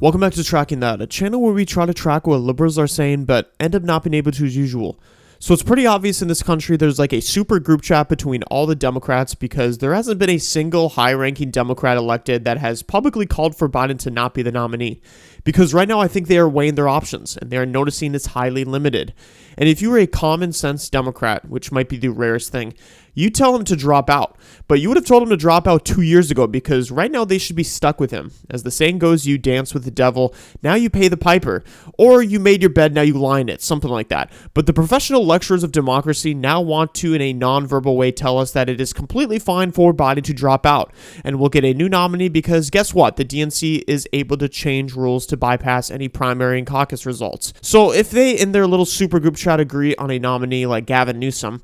Welcome back to Tracking That, a channel where we try to track what liberals are saying but end up not being able to as usual. So it's pretty obvious in this country there's like a super group chat between all the Democrats because there hasn't been a single high-ranking Democrat elected that has publicly called for Biden to not be the nominee. Because right now I think they are weighing their options and they are noticing it's highly limited. And if you were a common sense Democrat, which might be the rarest thing, you tell him to drop out. But you would have told him to drop out 2 years ago because right now they should be stuck with him. As the saying goes, you dance with the devil, now you pay the piper. Or you made your bed, now you lie in it, something like that. But the professional lecturers of democracy now want to, in a non-verbal way, tell us that it is completely fine for Biden to drop out. And we'll get a new nominee because guess what? The DNC is able to change rules to bypass any primary and caucus results. So if they, in their little supergroup chat, agree on a nominee like Gavin Newsom,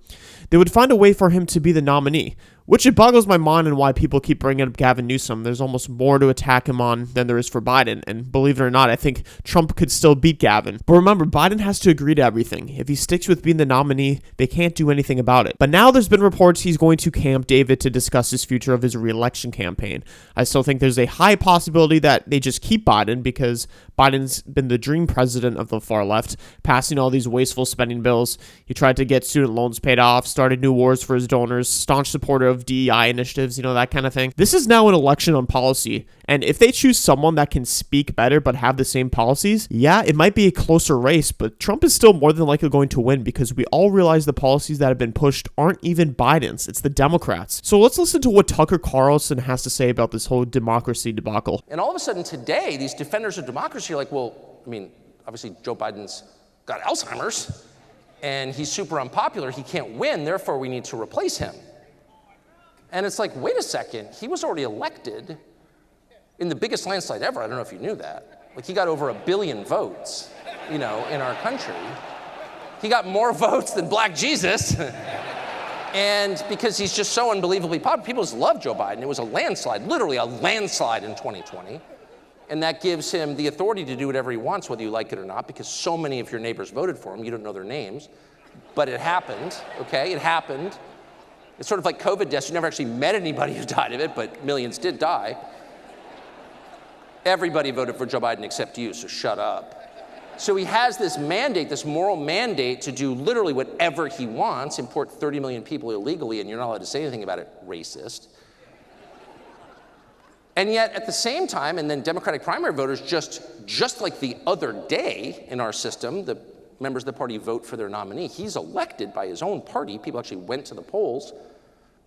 they would find a way for him to be the nominee, which it boggles my mind and why people keep bringing up Gavin Newsom. There's almost more to attack him on than there is for Biden, and believe it or not, I think Trump could still beat Gavin. But remember, Biden has to agree to everything. If he sticks with being the nominee, they can't do anything about it. But now there's been reports he's going to Camp David to discuss his future of his re-election campaign. I still think there's a high possibility that they just keep Biden because Biden's been the dream president of the far left, passing all these wasteful spending bills. He tried to get student loans paid off, started new wars for his donors, staunch supporter of DEI initiatives, that kind of thing. This is now an election on policy, and if they choose someone that can speak better but have the same policies, yeah, it might be a closer race, but Trump is still more than likely going to win because we all realize the policies that have been pushed aren't even Biden's, it's the Democrats. So let's listen to what Tucker Carlson has to say about this whole democracy debacle. And all of a sudden today, these defenders of democracy are like, well, obviously Joe Biden's got Alzheimer's, and he's super unpopular, he can't win, therefore we need to replace him. And it's like, wait a second, he was already elected in the biggest landslide ever. I don't know if you knew that. Like, he got over 1 billion votes, in our country. He got more votes than Black Jesus. And because he's just so unbelievably popular, people just love Joe Biden. It was a landslide, literally a landslide in 2020. And that gives him the authority to do whatever he wants, whether you like it or not, because so many of your neighbors voted for him. You don't know their names. But it happened, okay? It happened. It's sort of like COVID deaths. You never actually met anybody who died of it, but millions did die. Everybody voted for Joe Biden except you, so shut up. So he has this mandate, this moral mandate to do literally whatever he wants, import 30 million people illegally, and you're not allowed to say anything about it, racist. And yet, at the same time, and then Democratic primary voters, just like the other day in our system, the members of the party vote for their nominee. He's elected by his own party. People actually went to the polls,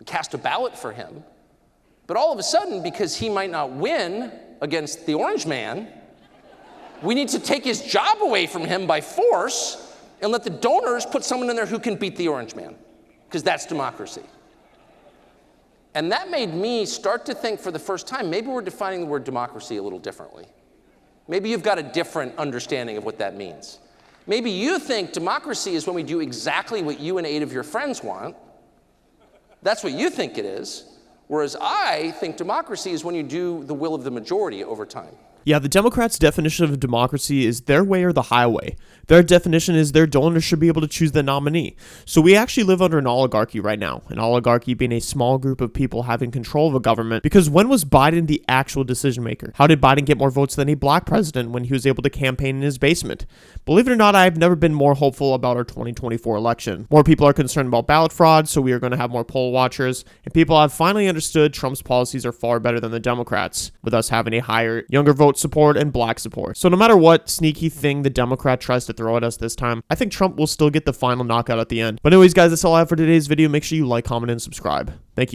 cast a ballot for him. But all of a sudden, because he might not win against the orange man, we need to take his job away from him by force and let the donors put someone in there who can beat the orange man, because that's democracy. And that made me start to think for the first time, maybe we're defining the word democracy a little differently. Maybe you've got a different understanding of what that means. Maybe you think democracy is when we do exactly what you and 8 of your friends want. That's what you think it is. Whereas I think democracy is when you do the will of the majority over time. Yeah, the Democrats' definition of democracy is their way or the highway. Their definition is their donors should be able to choose the nominee. So we actually live under an oligarchy right now, an oligarchy being a small group of people having control of a government. Because when was Biden the actual decision maker? How did Biden get more votes than a black president when he was able to campaign in his basement? Believe it or not, I've never been more hopeful about our 2024 election. More people are concerned about ballot fraud, so we are going to have more poll watchers, and people have finally understood Trump's policies are far better than the Democrats, with us having a higher, younger vote support and black support. So no matter what sneaky thing the Democrat tries to throw at us this time, I think Trump will still get the final knockout at the end. But anyways, guys, that's all I have for today's video. Make sure you like, comment, and subscribe. Thank you.